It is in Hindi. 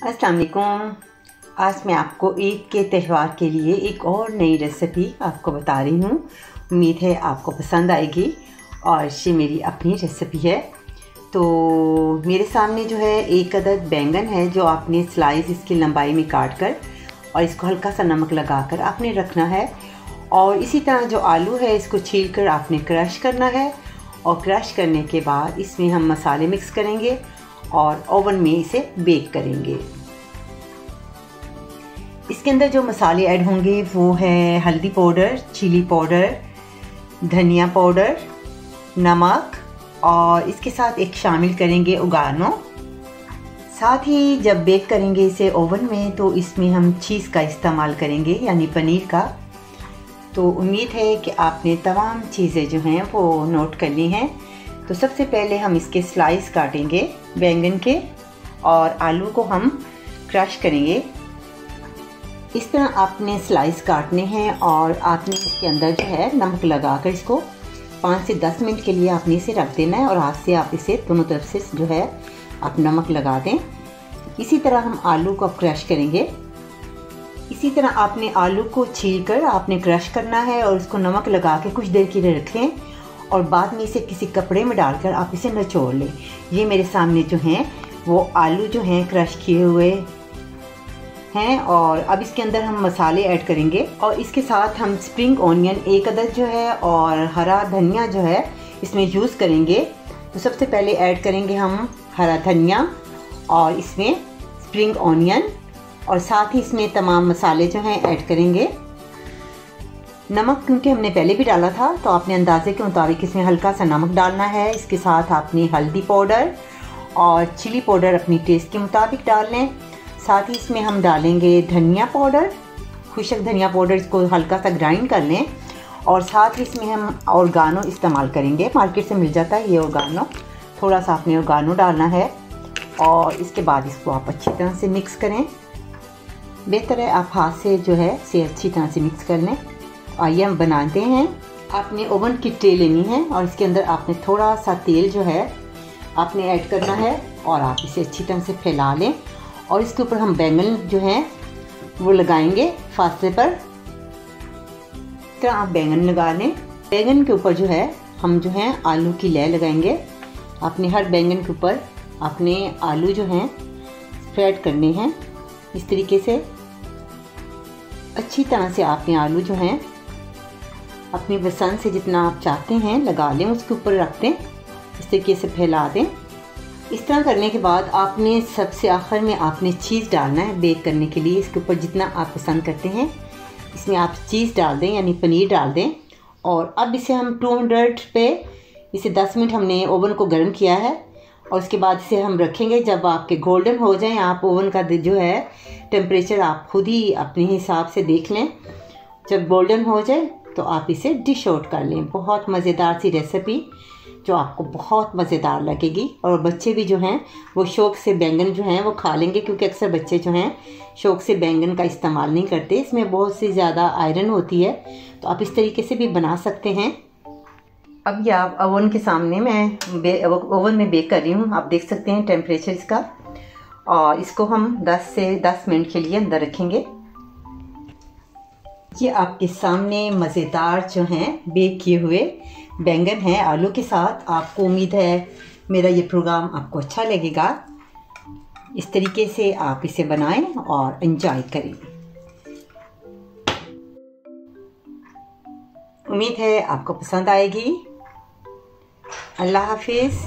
अस्सलाम वालेकुम। आज मैं आपको ईद के त्यौहार के लिए एक और नई रेसिपी आपको बता रही हूँ। उम्मीद है आपको पसंद आएगी और ये मेरी अपनी रेसिपी है। तो मेरे सामने जो है एक अदद बैंगन है जो आपने स्लाइस इसकी लंबाई में काट कर और इसको हल्का सा नमक लगाकर आपने रखना है। और इसी तरह जो आलू है इसको छील कर आपने क्रश करना है और क्रश करने के बाद इसमें हम मसाले मिक्स करेंगे और ओवन में इसे बेक करेंगे। इसके अंदर जो मसाले ऐड होंगे वो है हल्दी पाउडर, चिली पाउडर, धनिया पाउडर, नमक और इसके साथ एक शामिल करेंगे ओरिगानो। साथ ही जब बेक करेंगे इसे ओवन में तो इसमें हम चीज़ का इस्तेमाल करेंगे यानी पनीर का। तो उम्मीद है कि आपने तमाम चीज़ें जो हैं वो नोट कर ली हैं। तो सबसे पहले हम इसके स्लाइस काटेंगे बैंगन के और आलू को हम क्रश करेंगे। इस तरह आपने स्लाइस काटने हैं और आपने इसके अंदर जो है नमक लगाकर इसको 5 से 10 मिनट के लिए आपने इसे रख देना है और हाथ से आप इसे दोनों तरफ से जो है आप नमक लगा दें। इसी तरह हम आलू को क्रश करेंगे। इसी तरह आपने आलू को छील कर आपने क्रश करना है और इसको नमक लगा के कुछ देर के लिए रख लें और बाद में इसे किसी कपड़े में डालकर आप इसे निचोड़ लें। ये मेरे सामने जो हैं वो आलू जो हैं क्रश किए हुए हैं। और अब इसके अंदर हम मसाले ऐड करेंगे और इसके साथ हम स्प्रिंग ऑनियन एक अदद जो है और हरा धनिया जो है इसमें यूज़ करेंगे। तो सबसे पहले ऐड करेंगे हम हरा धनिया और इसमें स्प्रिंग ऑनियन और साथ ही इसमें तमाम मसाले जो हैं ऐड करेंगे। नमक क्योंकि हमने पहले भी डाला था तो आपने अंदाजे के मुताबिक इसमें हल्का सा नमक डालना है। इसके साथ आपने हल्दी पाउडर और चिली पाउडर अपनी टेस्ट के मुताबिक डाल लें। साथ ही इसमें हम डालेंगे धनिया पाउडर, खुशक धनिया पाउडर, इसको हल्का सा ग्राइंड कर लें और साथ ही इसमें हम ओरिगानो इस्तेमाल करेंगे। मार्केट से मिल जाता है ये ओरिगानो। थोड़ा सा आपने ओरिगानो डालना है और इसके बाद इसको आप अच्छी तरह से मिक्स करें। बेहतर है आप हाथ से जो है इसे अच्छी तरह से मिक्स कर लें। आइए हम बनाते हैं। आपने ओवन की ट्रे लेनी है और इसके अंदर आपने थोड़ा सा तेल जो है आपने ऐड करना है और आप इसे अच्छी तरह से फैला लें और इसके ऊपर हम बैंगन जो हैं वो लगाएंगे फासले पर। इस तरह आप बैंगन लगा लें। बैंगन के ऊपर जो है हम जो है आलू की लेयर लगाएंगे। आपने हर बैंगन के ऊपर अपने आलू जो हैं स्प्रेड करने हैं इस तरीके से। अच्छी तरह से आपने आलू जो हैं अपनी पसंद से जितना आप चाहते हैं लगा लें, उसके ऊपर रख दें, इस तरीके से फैला दें। इस तरह करने के बाद आपने सबसे आखिर में आपने चीज़ डालना है बेक करने के लिए। इसके ऊपर जितना आप पसंद करते हैं इसमें आप चीज़ डाल दें यानी पनीर डाल दें। और अब इसे हम 200 पे इसे 10 मिनट हमने ओवन को गर्म किया है और उसके बाद इसे हम रखेंगे। जब आपके गोल्डन हो जाएं आप ओवन का जो है टेम्परेचर आप खुद ही अपने हिसाब से देख लें। जब गोल्डन हो जाए तो आप इसे डिश आउट कर लें। बहुत मज़ेदार सी रेसिपी जो आपको बहुत मज़ेदार लगेगी और बच्चे भी जो हैं वो शौक़ से बैंगन जो हैं वो खा लेंगे, क्योंकि अक्सर बच्चे जो हैं शौक़ से बैंगन का इस्तेमाल नहीं करते। इसमें बहुत सी ज़्यादा आयरन होती है। तो आप इस तरीके से भी बना सकते हैं। अब ये आप ओवन के सामने मैं ओवन में बेक कर रही हूँ। आप देख सकते हैं टेम्परेचर इसका और इसको हम 10 से 10 मिनट के लिए अंदर रखेंगे। ये आपके सामने मज़ेदार जो हैं बेक किए हुए बैंगन हैं आलू के साथ। आपको उम्मीद है मेरा ये प्रोग्राम आपको अच्छा लगेगा। इस तरीके से आप इसे बनाएं और एंजॉय करें। उम्मीद है आपको पसंद आएगी। अल्लाह हाफिज़।